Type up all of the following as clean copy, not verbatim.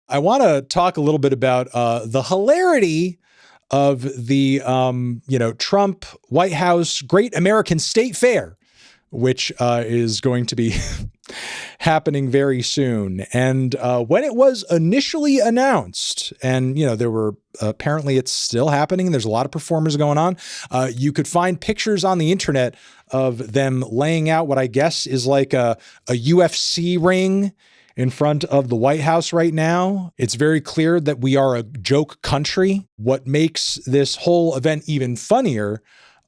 I want to talk a little bit about the hilarity of the, Trump White House Great American State Fair, which is going to be happening very soon. And when it was initially announced, and, there were apparently it's still happening. There's a lot of performers going on. You could find pictures on the internet of them laying out what I guess is like a UFC ring in front of the White House right now. It's very clear that we are a joke country. What makes this whole event even funnier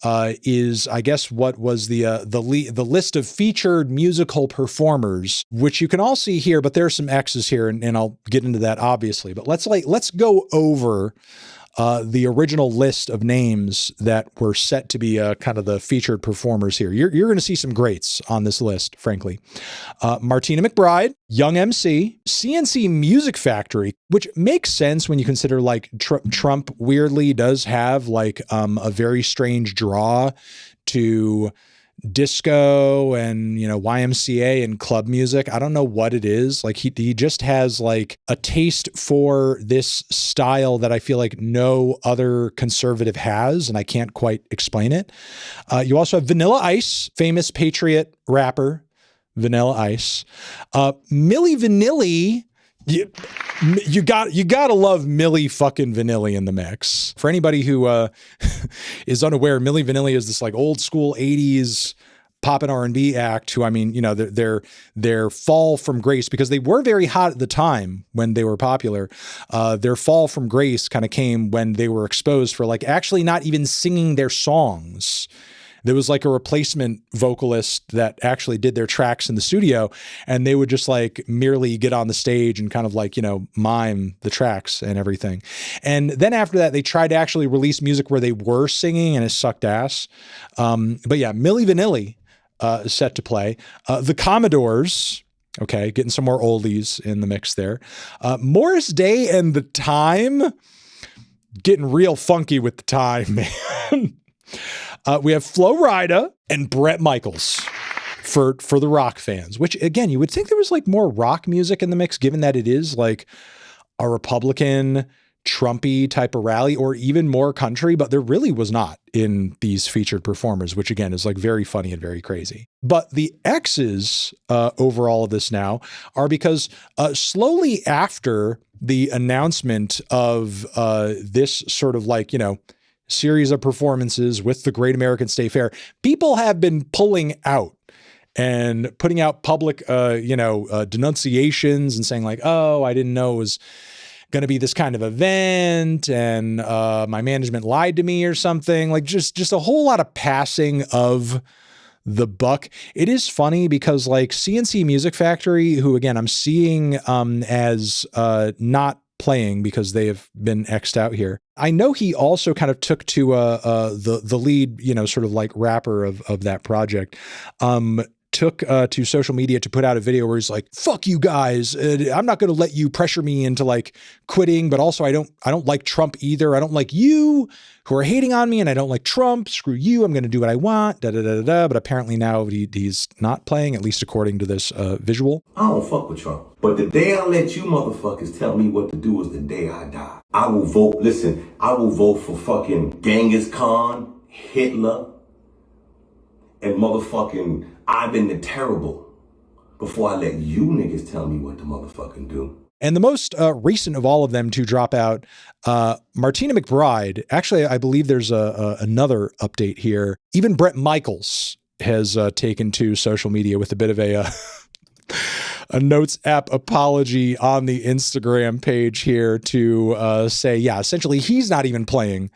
is, I guess, what was the list of featured musical performers, which you can all see here, but there are some X's here, and I'll get into that obviously. But let's go over the original list of names that were set to be kind of the featured performers here. You're going to see some greats on this list, frankly. Martina McBride, Young MC, CNC Music Factory, which makes sense when you consider like Trump weirdly does have like a very strange draw to disco and, YMCA and club music. I don't know what it is. Like he just has like a taste for this style that I feel like no other conservative has, and I can't quite explain it. You also have Vanilla Ice, famous patriot rapper, Vanilla Ice. Milli Vanilli. You gotta love Milli fucking Vanilli in the mix. For anybody who is unaware, Milli Vanilli is this like old school 80s pop and R&B act who, I mean, their fall from grace, because they were very hot at the time when they were popular. Their fall from grace kind of came when they were exposed for like actually not even singing their songs. There was like a replacement vocalist that actually did their tracks in the studio, and they would just like merely get on the stage and kind of like, mime the tracks and everything. And then after that, they tried to actually release music where they were singing, and it sucked ass. But yeah, Milli Vanilli is set to play. The Commodores, okay, getting some more oldies in the mix there. Morris Day and the Time, getting real funky with the time, man. We have Flo Rida and Bret Michaels for the rock fans, which again, you would think there was like more rock music in the mix, given that it is like a Republican Trumpy type of rally, or even more country, but there really was not in these featured performers, which again is like very funny and very crazy. But the X's over all of this now are because slowly after the announcement of this sort of like, series of performances with the Great American State Fair, people have been pulling out and putting out public, denunciations and saying like, oh, I didn't know it was going to be this kind of event, and my management lied to me or something. Like just a whole lot of passing of the buck. It is funny because like CNC Music Factory, who again, I'm seeing as not playing because they have been X'd out here. I know he also kind of took to the lead, sort of like rapper of that project, took to social media to put out a video where he's like, fuck you guys. I'm not going to let you pressure me into like quitting, but also I don't like Trump either. I don't like you who are hating on me, and I don't like Trump. Screw you. I'm going to do what I want. But apparently now he's not playing, at least according to this visual. I don't fuck with Trump. But the day I let you motherfuckers tell me what to do is the day I die. I will vote for fucking Genghis Khan, Hitler, and motherfucking Ivan the Terrible before I let you niggas tell me what to motherfucking do. And the most recent of all of them to drop out, Martina McBride. Actually, I believe there's another update here. Even Bret Michaels has taken to social media with a bit of a Notes app apology on the Instagram page here to say, yeah, essentially he's not even playing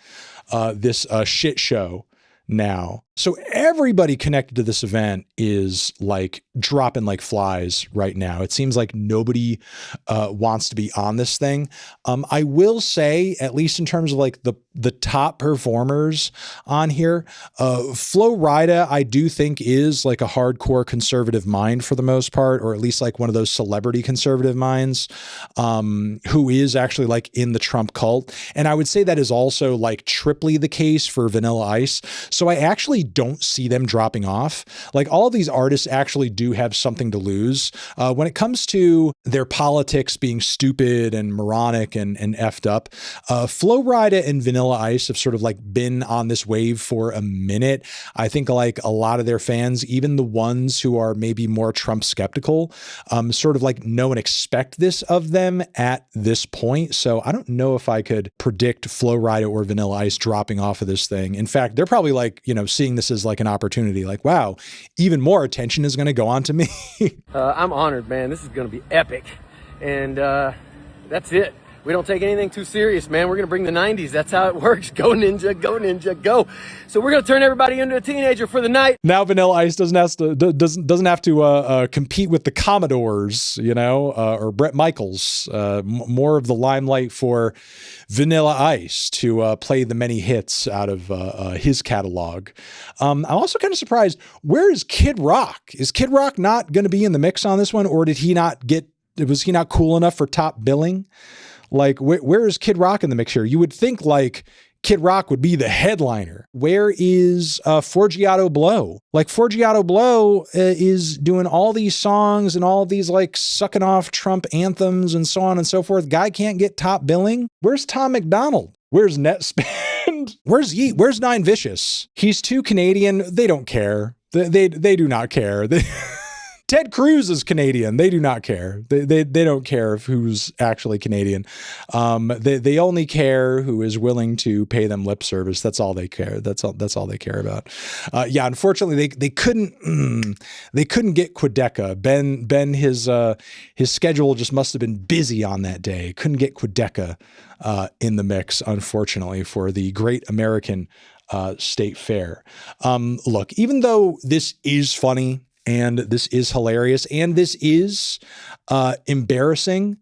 this shit show now. So everybody connected to this event is like dropping like flies right now. It seems like nobody wants to be on this thing. I will say, at least in terms of like the top performers on here, Flo Rida, I do think is like a hardcore conservative mind for the most part, or at least like one of those celebrity conservative minds, who is actually like in the Trump cult. And I would say that is also like triply the case for Vanilla Ice. So I actually don't see them dropping off. Like all of these artists actually do have something to lose. When it comes to their politics being stupid and moronic and effed up, Flo Rida and Vanilla Ice have sort of like been on this wave for a minute. I think like a lot of their fans, even the ones who are maybe more Trump skeptical, sort of like know and expect this of them at this point. So I don't know if I could predict Flo Rida or Vanilla Ice dropping off of this thing. In fact, they're probably like, you know, seeing this as like an opportunity, like, wow, even more attention is going to go on to me. I'm honored, man. This is going to be epic. And that's it. We don't take anything too serious, man. We're going to bring the 90s. That's how it works. Go Ninja, go Ninja, go. So we're going to turn everybody into a teenager for the night. Now Vanilla Ice doesn't have to compete with the Commodores, you know, or Bret Michaels. More of the limelight for Vanilla Ice to play the many hits out of his catalog. I'm also kind of surprised. Where is Kid Rock? Is Kid Rock not going to be in the mix on this one, or was he not cool enough for top billing? Like, where is Kid Rock in the mix here? You would think like Kid Rock would be the headliner. Where is Forgiato Blow? Like Forgiato Blow is doing all these songs and all these like sucking off Trump anthems and so on and so forth. Guy can't get top billing. Where's Tom McDonald? Where's Netspend? Where's Yeet? Where's Nine Vicious? He's too Canadian. They don't care. They do not care. Ted Cruz is Canadian. They do not care. They don't care who's actually Canadian. They only care who is willing to pay them lip service. That's all they care. That's all they care about. Yeah, unfortunately, they couldn't get Quedeca. Ben his schedule just must have been busy on that day. Couldn't get Quedeca in the mix, unfortunately, for the Great American State Fair. Look, even though this is funny, and this is hilarious, and this is embarrassing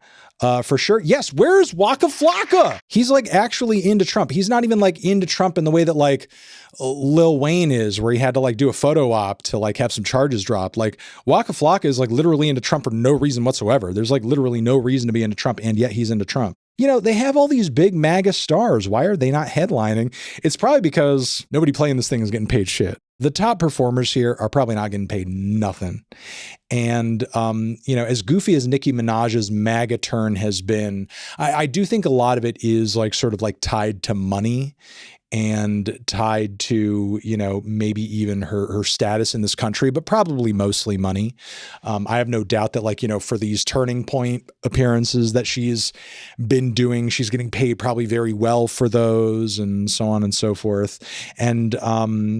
for sure. Yes, where is Waka Flocka? He's like actually into Trump. He's not even like into Trump in the way that like Lil Wayne is, where he had to like do a photo op to like have some charges dropped. Like Waka Flocka is like literally into Trump for no reason whatsoever. There's like literally no reason to be into Trump, and yet he's into Trump. You know, they have all these big MAGA stars. Why are they not headlining? It's probably because nobody playing this thing is getting paid shit. The top performers here are probably not getting paid nothing. And, you know, as goofy as Nicki Minaj's MAGA turn has been, I do think a lot of it is like sort of like tied to money and tied to, you know, maybe even her status in this country, but probably mostly money. I have no doubt that like, you know, for these turning point appearances that she's been doing, she's getting paid probably very well for those and so on and so forth. And,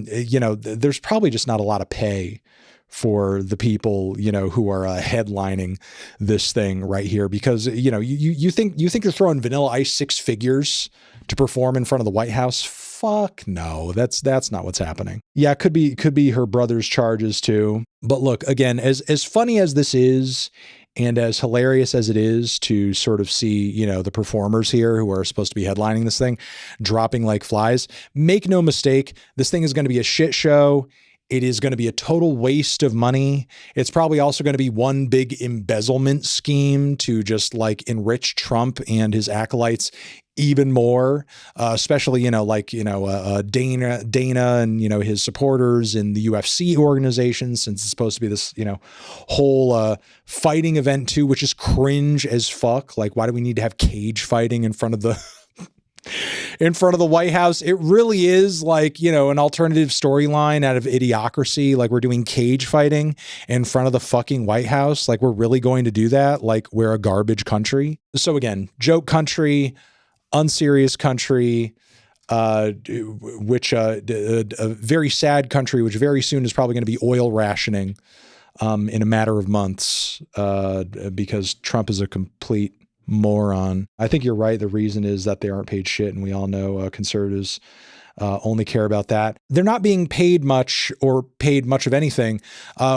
you know, there's probably just not a lot of pay for the people, you know, who are headlining this thing right here, because, you know, you think you're throwing Vanilla Ice six figures to perform in front of the White House? Fuck no, that's not what's happening. Yeah, it could be her brother's charges too. But look, again, as funny as this is, and as hilarious as it is to sort of see, you know, the performers here who are supposed to be headlining this thing dropping like flies, make no mistake, this thing is going to be a shit show. It is going to be a total waste of money. It's probably also going to be one big embezzlement scheme to just like enrich Trump and his acolytes even more, especially, you know, like, you know, Dana and, you know, his supporters in the UFC organization, since it's supposed to be this, you know, whole fighting event too, which is cringe as fuck. Like, why do we need to have cage fighting in front of the White House? It really is like, you know, an alternative storyline out of Idiocracy. Like, we're doing cage fighting in front of the fucking White House. Like, we're really going to do that? Like, we're a garbage country. So again, joke country, unserious country, which a very sad country, which very soon is probably going to be oil rationing in a matter of months because Trump is a complete moron. I think you're right. The reason is that they aren't paid shit, and we all know conservatives only care about that. They're not being paid much or paid much of anything,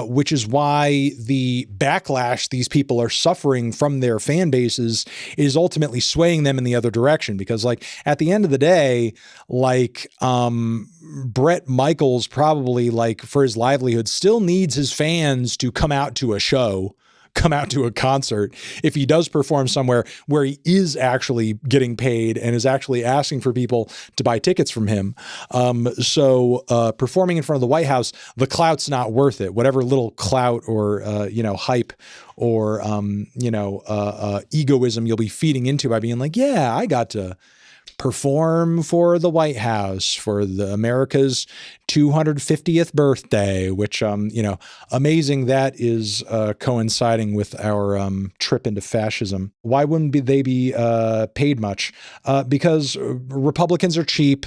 which is why the backlash these people are suffering from their fan bases is ultimately swaying them in the other direction. Because like at the end of the day, like Bret Michaels probably like for his livelihood still needs his fans to come out to a show come out to a concert if he does perform somewhere where he is actually getting paid and is actually asking for people to buy tickets from him. So performing in front of the White House, the clout's not worth it. Whatever little clout or, hype or, egoism you'll be feeding into by being like, yeah, I got to perform for the White House for the America's 250th birthday, which, amazing that is coinciding with our trip into fascism. Why wouldn't they be paid much? Because Republicans are cheap.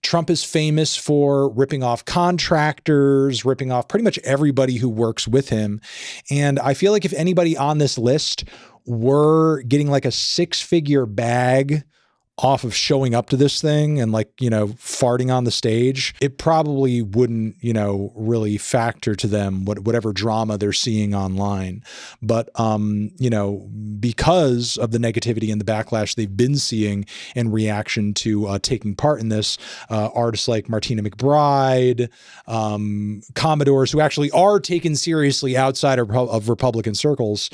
Trump is famous for ripping off contractors, ripping off pretty much everybody who works with him. And I feel like if anybody on this list were getting like a 6-figure bag off of showing up to this thing and farting on the stage, it probably wouldn't, really factor to them whatever drama they're seeing online. But, because of the negativity and the backlash they've been seeing in reaction to taking part in this, artists like Martina McBride, Commodores, who actually are taken seriously outside of Republican circles,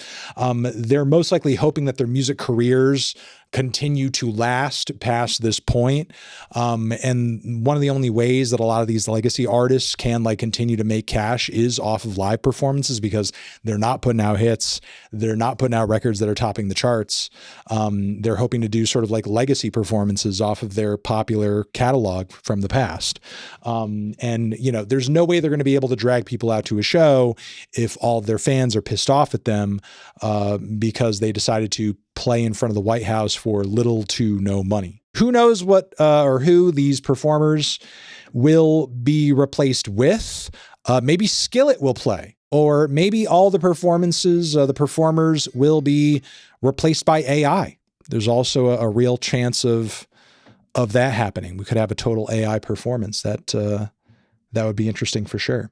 they're most likely hoping that their music careers continue to last past this point. And one of the only ways that a lot of these legacy artists can continue to make cash is off of live performances, because they're not putting out hits. They're not putting out records that are topping the charts. They're hoping to do sort of legacy performances off of their popular catalog from the past. There's no way they're going to be able to drag people out to a show if all of their fans are pissed off at them because they decided to play in front of the White House for little to no money. Who knows what or who these performers will be replaced with? Maybe Skillet will play, or maybe all the performances, the performers will be replaced by AI. There's also a real chance of that happening. We could have a total AI performance. That would be interesting for sure.